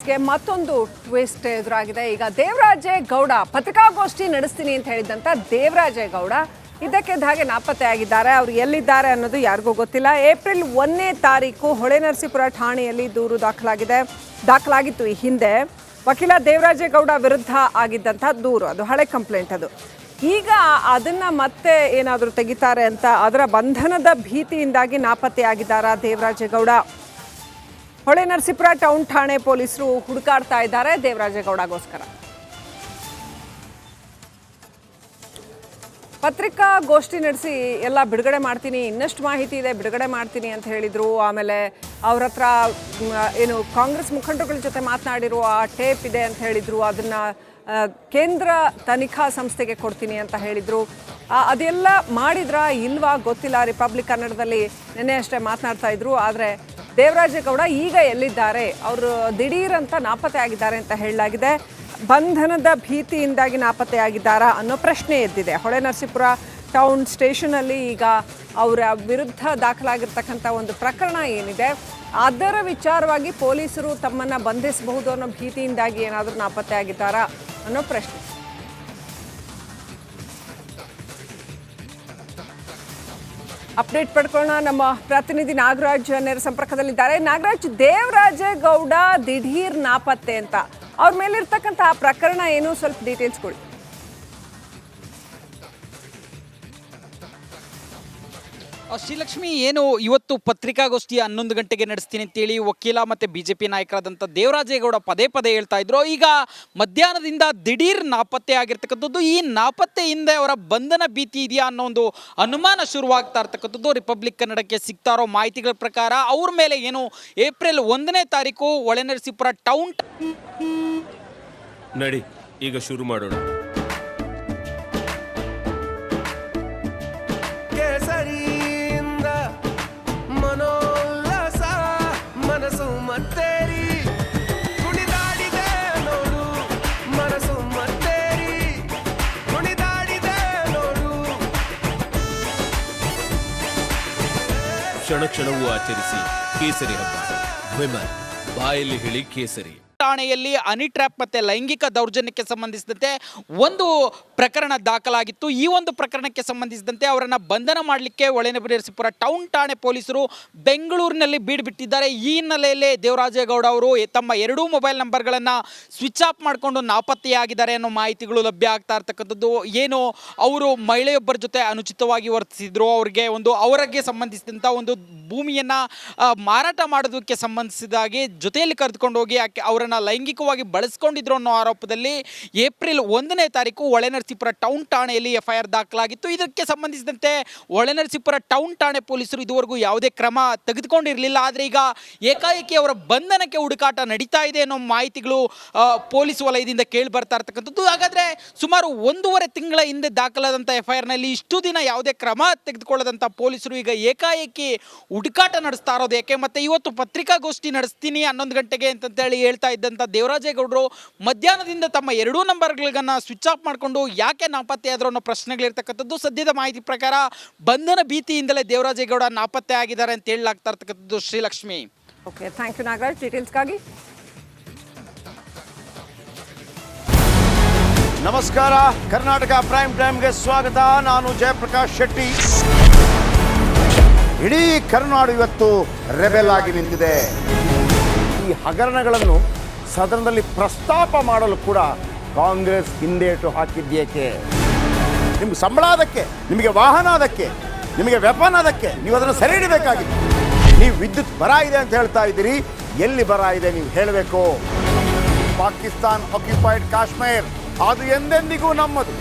ನ್ಯೂಸ್ಗೆ ಮತ್ತೊಂದು ಟ್ವಿಸ್ಟ್ ಎದುರಾಗಿದೆ. ಈಗ ದೇವರಾಜೇಗೌಡ ಪತ್ರಿಕಾಗೋಷ್ಠಿ ನಡೆಸ್ತೀನಿ ಅಂತ ಹೇಳಿದಂತ ದೇವರಾಜೇಗೌಡ ಇದಕ್ಕಿದ್ದ ಹಾಗೆ ನಾಪತ್ತೆ ಆಗಿದ್ದಾರೆ. ಅವರು ಎಲ್ಲಿದ್ದಾರೆ ಅನ್ನೋದು ಯಾರಿಗೂ ಗೊತ್ತಿಲ್ಲ. ಏಪ್ರಿಲ್ 1ನೇ ತಾರೀಕು ಹೊಳೆನರಸೀಪುರ ಠಾಣೆಯಲ್ಲಿ ದೂರು ದಾಖಲಾಗಿತ್ತು. ಈ ಹಿಂದೆ ವಕೀಲ ದೇವರಾಜೇಗೌಡ ವಿರುದ್ಧ ಆಗಿದ್ದಂಥ ದೂರು, ಅದು ಹಳೆ ಕಂಪ್ಲೇಂಟ್. ಅದು ಈಗ ಅದನ್ನ ಮತ್ತೆ ಏನಾದರೂ ತೆಗಿತಾರೆ ಅಂತ ಅದರ ಬಂಧನದ ಭೀತಿಯಿಂದಾಗಿ ನಾಪತ್ತೆ ಆಗಿದ್ದಾರಾ ದೇವರಾಜೇಗೌಡ? ಹೊಳೆನರಸೀಪುರ ಟೌನ್ ಠಾಣೆ ಪೊಲೀಸರು ಹುಡುಕಾಡ್ತಾ ಇದ್ದಾರೆ ದೇವರಾಜೇಗೌಡಗೋಸ್ಕರ. ಪತ್ರಿಕಾಗೋಷ್ಠಿ ನಡೆಸಿ ಎಲ್ಲ ಬಿಡುಗಡೆ ಮಾಡ್ತೀನಿ, ಇನ್ನಷ್ಟು ಮಾಹಿತಿ ಇದೆ ಬಿಡುಗಡೆ ಮಾಡ್ತೀನಿ ಅಂತ ಹೇಳಿದರು. ಆಮೇಲೆ ಅವ್ರ ಹತ್ರ ಏನು ಕಾಂಗ್ರೆಸ್ ಮುಖಂಡರುಗಳ ಜೊತೆ ಮಾತನಾಡಿರೋ ಆ ಟೇಪ್ ಇದೆ ಅಂತ ಹೇಳಿದರು. ಅದನ್ನು ಕೇಂದ್ರ ತನಿಖಾ ಸಂಸ್ಥೆಗೆ ಕೊಡ್ತೀನಿ ಅಂತ ಹೇಳಿದರು. ಅದೆಲ್ಲ ಮಾಡಿದ್ರಾ ಇಲ್ವಾ ಗೊತ್ತಿಲ್ಲ. ರಿಪಬ್ಲಿಕ್ ಕನ್ನಡದಲ್ಲಿ ನಿನ್ನೆ ಅಷ್ಟೇ ಮಾತನಾಡ್ತಾ ಇದ್ರು. ಆದರೆ ದೇವರಾಜೇಗೌಡ ಈಗ ಎಲ್ಲಿದ್ದಾರೆ, ಅವರು ದಿಢೀರಂತ ನಾಪತ್ತೆ ಆಗಿದ್ದಾರೆ ಅಂತ ಹೇಳಲಾಗಿದೆ. ಬಂಧನದ ಭೀತಿಯಿಂದಾಗಿ ನಾಪತ್ತೆ ಆಗಿದ್ದಾರಾ ಅನ್ನೋ ಪ್ರಶ್ನೆ ಎದ್ದಿದೆ. ಹೊಳೆನರಸೀಪುರ ಟೌನ್ ಸ್ಟೇಷನಲ್ಲಿ ಈಗ ಅವರ ವಿರುದ್ಧ ದಾಖಲಾಗಿರ್ತಕ್ಕಂಥ ಒಂದು ಪ್ರಕರಣ ಏನಿದೆ ಅದರ ವಿಚಾರವಾಗಿ ಪೊಲೀಸರು ತಮ್ಮನ್ನು ಬಂಧಿಸಬಹುದು ಅನ್ನೋ ಭೀತಿಯಿಂದಾಗಿ ಏನಾದರೂ ನಾಪತ್ತೆ ಆಗಿದ್ದಾರಾ ಅನ್ನೋ ಪ್ರಶ್ನೆ. ಅಪ್ಡೇಟ್ ಪಡ್ಕೊಳ್ಳೋಣ. ನಮ್ಮ ಪ್ರತಿನಿಧಿ ನಾಗರಾಜ್ ನೇರ ಸಂಪರ್ಕದಲ್ಲಿದ್ದಾರೆ. ನಾಗರಾಜ್, ದೇವರಾಜೇಗೌಡ ದಿಢೀರ್ ನಾಪತ್ತೆ ಅಂತ ಅವ್ರ ಮೇಲಿರ್ತಕ್ಕಂಥ ಪ್ರಕರಣ ಏನು, ಸ್ವಲ್ಪ ಡೀಟೇಲ್ಸ್ ಕೊಡಿ. ಶ್ರೀಲಕ್ಷ್ಮಿ, ಏನು ಇವತ್ತು ಪತ್ರಿಕಾಗೋಷ್ಠಿ 11 ಗಂಟೆಗೆ ನಡೆಸ್ತೀನಿ ಅಂತೇಳಿ ವಕೀಲ ಮತ್ತು BJP ನಾಯಕರಾದಂಥ ದೇವರಾಜೇಗೌಡ ಪದೇ ಪದೇ ಹೇಳ್ತಾ ಇದ್ರು. ಈಗ ಮಧ್ಯಾಹ್ನದಿಂದ ದಿಢೀರ್ ನಾಪತ್ತೆ ಆಗಿರ್ತಕ್ಕಂಥದ್ದು. ಈ ನಾಪತ್ತೆಯಿಂದ ಅವರ ಬಂಧನ ಭೀತಿ ಇದೆಯಾ ಅನ್ನೋ ಒಂದು ಅನುಮಾನ ಶುರುವಾಗ್ತಾ ಇರ್ತಕ್ಕಂಥದ್ದು. ರಿಪಬ್ಲಿಕ್ ಕನ್ನಡಕ್ಕೆ ಸಿಗ್ತಾ ಇರೋ ಮಾಹಿತಿಗಳ ಪ್ರಕಾರ ಅವ್ರ ಮೇಲೆ ಏನು ಏಪ್ರಿಲ್ 1ನೇ ತಾರೀಕು ಹೊಳೆನರಸೀಪುರ ಟೌನ್ ನಡಿ ಈಗ ಶುರು ಮಾಡೋಣ. ಮನೋಲ್ಲಾಸ ಮನಸ್ಸು ಮತ್ತೇರಿ ಕುಣಿದಾಡಿದೆ ನೋಡು, ಮನಸ್ಸು ಮತ್ತೇರಿ ಕುಣಿದಾಡಿದೆ ನೋಡು. ಕ್ಷಣ ಕ್ಷಣವೂ ಆಚರಿಸಿ ಕೇಸರಿ ಹಬ್ಬ. ವಿಮಲ್ ಬಾಯಲ್ಲಿ ಹೇಳಿ ಕೇಸರಿ. ಠಾಣೆಯಲ್ಲಿ ಹನಿ ಟ್ರ್ಯಾಪ್ ಮತ್ತು ಲೈಂಗಿಕ ದೌರ್ಜನ್ಯಕ್ಕೆ ಸಂಬಂಧಿಸಿದಂತೆ ಒಂದು ಪ್ರಕರಣ ದಾಖಲಾಗಿತ್ತು. ಈ ಒಂದು ಪ್ರಕರಣಕ್ಕೆ ಸಂಬಂಧಿಸಿದಂತೆ ಅವರನ್ನು ಬಂಧನ ಮಾಡಲಿಕ್ಕೆ ಹೊಳೆನರಸೀಪುರ ಟೌನ್ ಠಾಣೆ ಪೊಲೀಸರು ಬೆಂಗಳೂರಿನಲ್ಲಿ ಬೀಡುಬಿಟ್ಟಿದ್ದಾರೆ. ಈ ಹಿನ್ನೆಲೆಯಲ್ಲಿ ದೇವರಾಜೇಗೌಡ ಅವರು ತಮ್ಮ 2 ಮೊಬೈಲ್ ನಂಬರ್ಗಳನ್ನು ಸ್ವಿಚ್ ಆಫ್ ಮಾಡಿಕೊಂಡು ನಾಪತ್ತೆಯಾಗಿದ್ದಾರೆ ಅನ್ನೋ ಮಾಹಿತಿಗಳು ಲಭ್ಯ ಆಗ್ತಾ ಇರ್ತಕ್ಕಂಥದ್ದು. ಏನು ಅವರು ಮಹಿಳೆಯೊಬ್ಬರ ಜೊತೆ ಅನುಚಿತವಾಗಿ ವರ್ತಿಸಿದ್ರು, ಅವರಿಗೆ ಸಂಬಂಧಿಸಿದಂಥ ಒಂದು ಭೂಮಿಯನ್ನು ಮಾರಾಟ ಮಾಡೋದಕ್ಕೆ ಸಂಬಂಧಿಸಿದಾಗಿ ಜೊತೆಯಲ್ಲಿ ಕರೆದುಕೊಂಡು ಹೋಗಿ ಅವರನ್ನು ಲೈಂಗಿಕವಾಗಿ ಬಳಸ್ಕೊಂಡಿದ್ರು ಅನ್ನೋ ಆರೋಪದಲ್ಲಿ ಏಪ್ರಿಲ್ 1ನೇ ತಾರೀಕು ಹೊಳೆನರಸೀಪುರ ಟೌನ್ ಠಾಣೆಯಲ್ಲಿ FIR ದಾಖಲಾಗಿತ್ತು. ಇದಕ್ಕೆ ಸಂಬಂಧಿಸಿದಂತೆ ಹೊಳೆನರಸೀಪುರ ಟೌನ್ ಠಾಣೆ ಪೊಲೀಸರು ಇದುವರೆಗೂ ಯಾವುದೇ ಕ್ರಮ ತೆಗೆದುಕೊಂಡಿರಲಿಲ್ಲ. ಆದರೆ ಈಗ ಏಕಾಏಕಿ ಅವರ ಬಂಧನಕ್ಕೆ ಹುಡುಕಾಟ ನಡೀತಾ ಇದೆ ಅನ್ನೋ ಮಾಹಿತಿಗಳು ಪೊಲೀಸ್ ವಲಯದಿಂದ ಕೇಳಿ ಬರ್ತಾ ಇರ್ತಕ್ಕಂಥದ್ದು. ಹಾಗಾದರೆ ಸುಮಾರು 1.5 ತಿಂಗಳ ಹಿಂದೆ ದಾಖಲಾದಂಥ FIRನಲ್ಲಿ ಇಷ್ಟು ದಿನ ಯಾವುದೇ ಕ್ರಮ ತೆಗೆದುಕೊಳ್ಳದಂಥ ಪೊಲೀಸರು ಈಗ ಏಕಾಏಕಿ ಹುಡುಕಾಟ ನಡೆಸ್ತಾ ಇರೋದು ಯಾಕೆ? ಮತ್ತು ಇವತ್ತು ಪತ್ರಿಕಾಗೋಷ್ಠಿ ನಡೆಸ್ತೀನಿ 11 ಗಂಟೆಗೆ ಅಂತೇಳಿ ಹೇಳ್ತಾ ಇದ್ದಂಥ ದೇವರಾಜೇಗೌಡರು ಮಧ್ಯಾಹ್ನದಿಂದ ತಮ್ಮ 2 ನಂಬರ್ಗಳನ್ನು ಸ್ವಿಚ್ ಆಫ್ ಮಾಡಿಕೊಂಡು ಯಾಕೆ ನಾಪತ್ತೆ ಆದರೂ ಅನ್ನೋ ಪ್ರಶ್ನೆಗಳಿರ್ತಕ್ಕಂಥದ್ದು. ಸದ್ಯದ ಮಾಹಿತಿ ಪ್ರಕಾರ ಬಂಧನ ಭೀತಿಯಿಂದಲೇ ದೇವರಾಜೇಗೌಡ ನಾಪತ್ತೆ ಆಗಿದ್ದಾರೆ ಅಂತ ಹೇಳಲಾಗ್ತಾ ಇರ್ತಕ್ಕಂಥದ್ದು. Srilakshmi, okay, thank you Nagaraj ಡೀಟೇಲ್ಸ್ಗಾಗಿ. ನಮಸ್ಕಾರ, ಕರ್ನಾಟಕ ಪ್ರೈಮ್ ಟೈಮ್ಗೆ ಸ್ವಾಗತ. ನಾನು ಜಯಪ್ರಕಾಶ್ ಶೆಟ್ಟಿ. ಇಡೀ ಕರ್ನಾಡು ಇವತ್ತು ರೆಬೆಲ್ ಆಗಿ ನಿಂತಿದೆ. ಈ ಹಗರಣಗಳನ್ನು ಸದನದಲ್ಲಿ ಪ್ರಸ್ತಾಪ ಮಾಡಲು ಕೂಡ ಕಾಂಗ್ರೆಸ್ ಹಿಂದೇಟು ಹಾಕಿದ್ದೇಕೆ? ನಿಮ್ಗೆ ಸಂಬಳ ಅದಕ್ಕೆ, ನಿಮಗೆ ವಾಹನ ಅದಕ್ಕೆ, ನಿಮಗೆ ವೆಪನ್ ಅದಕ್ಕೆ, ನೀವು ಅದನ್ನು ಸೆರೆ ಹಿಡಿಬೇಕಾಗಿತ್ತು. ನೀವು ವಿದ್ಯುತ್ ಬರ ಇದೆ ಅಂತ ಹೇಳ್ತಾ ಇದ್ದೀರಿ, ಎಲ್ಲಿ ಬರ ಇದೆ ನೀವು ಹೇಳಬೇಕು. ಪಾಕಿಸ್ತಾನ್ ಆಕ್ಯುಪೈಡ್ ಕಾಶ್ಮೀರ್ ಅದು ಎಂದೆಂದಿಗೂ ನಮ್ಮದು.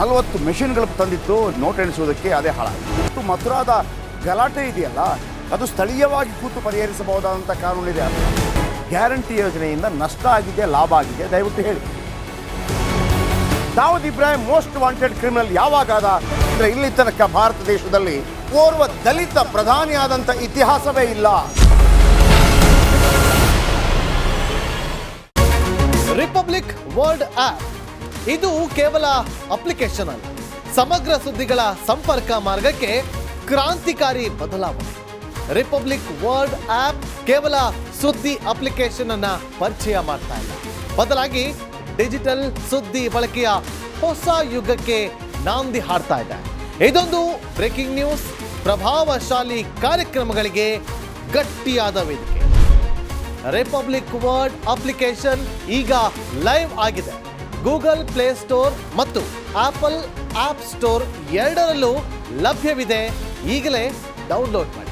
40 ಮೆಷಿನ್ಗಳು ತಂದಿತ್ತು ನೋಟ್ ಎಣಿಸುವುದಕ್ಕೆ, ಅದೇ ಹಾಳಾಯಿತು. ಮಥುರಾದ ಗಲಾಟೆ ಇದೆಯಲ್ಲ, ಅದು ಸ್ಥಳೀಯವಾಗಿ ಕೂತು ಪರಿಹರಿಸಬಹುದಾದಂಥ ಕಾನೂನಿದೆ. ಗ್ಯಾರಂಟಿ ಯೋಜನೆಯಿಂದ ನಷ್ಟ ಆಗಿದೆ, ಲಾಭ ಆಗಿದೆ, ದಯವಿಟ್ಟು ಹೇಳಿ. Dawood Ibrahim most wanted criminal ಯಾವಾಗಾದ ಅಂದರೆ ಇಲ್ಲಿ ತನಕ ಭಾರತ ದೇಶದಲ್ಲಿ ಓರ್ವ ದಲಿತ ಪ್ರಧಾನಿಯಾದಂಥ ಇತಿಹಾಸವೇ ಇಲ್ಲ. ರಿಪಬ್ಲಿಕ್ ವರ್ಲ್ಡ್ ಆಪ್ ಇದು ಕೇವಲ ಅಪ್ಲಿಕೇಶನ್ ಅಲ್ಲ, ಸಮಗ್ರ ಸುದ್ದಿಗಳ ಸಂಪರ್ಕ ಮಾರ್ಗಕ್ಕೆ ಕ್ರಾಂತಿಕಾರಿ ಬದಲಾವಣೆ. ರಿಪಬ್ಲಿಕ್ ವರ್ಲ್ಡ್ ಆಪ್ ಕೇವಲ ಸುದ್ದಿ ಅಪ್ಲಿಕೇಶನ್ ಅನ್ನ ಪರಿಚಯ ಮಾಡ್ತಾ ಇಲ್ಲ. ಬದಲಾಗಿ ಡಿಜಿಟಲ್ ಸುದ್ದಿ ಬಳಕೆಯ ಹೊಸ ಯುಗಕ್ಕೆ ನಾಂದಿ ಹಾಡ್ತಾ ಇದೆ. ಇದೊಂದು ಬ್ರೇಕಿಂಗ್ ನ್ಯೂಸ್, ಪ್ರಭಾವಶಾಲಿ ಕಾರ್ಯಕ್ರಮಗಳಿಗೆ ಗಟ್ಟಿಯಾದ ವೇದಿಕೆ. ರಿಪಬ್ಲಿಕ್ ವರ್ಡ್ ಅಪ್ಲಿಕೇಶನ್ ಈಗ ಲೈವ್ ಆಗಿದೆ. ಗೂಗಲ್ ಪ್ಲೇ ಸ್ಟೋರ್ ಮತ್ತು ಆಪಲ್ ಆಪ್ ಸ್ಟೋರ್ ಎರಡರಲ್ಲೂ ಲಭ್ಯವಿದೆ. ಈಗಲೇ ಡೌನ್ಲೋಡ್ ಮಾಡಿ.